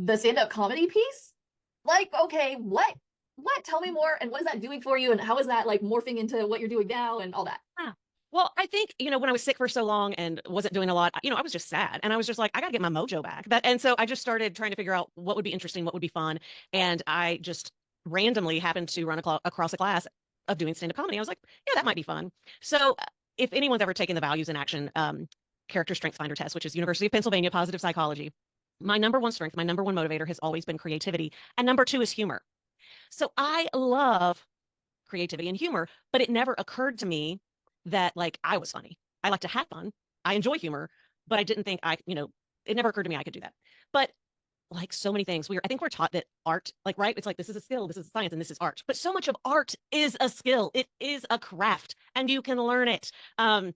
The stand-up comedy piece? Like, okay, what? What? Tell me more. And what is that doing for you? And how is that like morphing into what you're doing now and all that? Yeah. Well, I think, when I was sick for so long and wasn't doing a lot, I was just sad. And I was just like, I gotta get my mojo back. And so I just started trying to figure out what would be interesting, what would be fun. And I just randomly happened to run across a class of doing stand-up comedy. I was like, yeah, that might be fun. So if anyone's ever taken the values in action, character strength finder test, which is University of Pennsylvania positive psychology, my number one strength, my number one motivator has always been creativity. And number two is humor. So I love creativity and humor, but it never occurred to me that like I was funny. I like to have fun. I enjoy humor, but I didn't think it never occurred to me I could do that. But like so many things, I think we're taught that art, like, right? It's like this is a skill, this is science, and this is art. But so much of art is a skill. It is a craft, and you can learn it. Have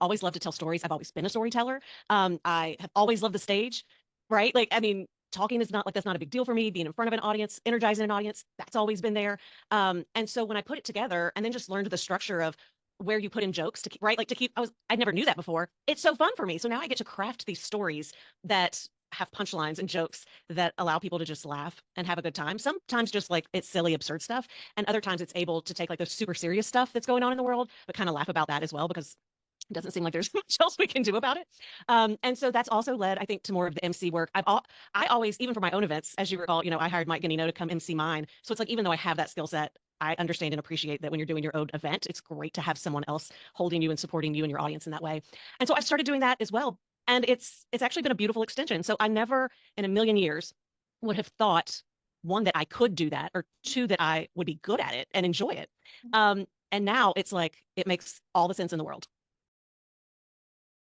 always loved to tell stories. I've always been a storyteller. I have always loved the stage, right? Like, I mean, talking is not like that's not a big deal for me. Being in front of an audience, energizing an audience, that's always been there. And so when I put it together and then just learned the structure of where you put in jokes to keep, right? Like to keep, I never knew that before. It's so fun for me. So now I get to craft these stories that have punchlines and jokes that allow people to just laugh and have a good time. Sometimes just like it's silly, absurd stuff. And other times it's able to take like the super serious stuff that's going on in the world, but kind of laugh about that as well because it doesn't seem like there's much else we can do about it. And so that's also led, I think, to more of the MC work. I always, even for my own events, as you recall, I hired Mike Ganino to come MC mine. So it's like, even though I have that skill set, I understand and appreciate that when you're doing your own event, it's great to have someone else holding you and supporting you and your audience in that way. And so I've started doing that as well. And it's actually been a beautiful extension. So I never in a million years would have thought, one, that I could do that, or two, that I would be good at it and enjoy it. And now it's like it makes all the sense in the world.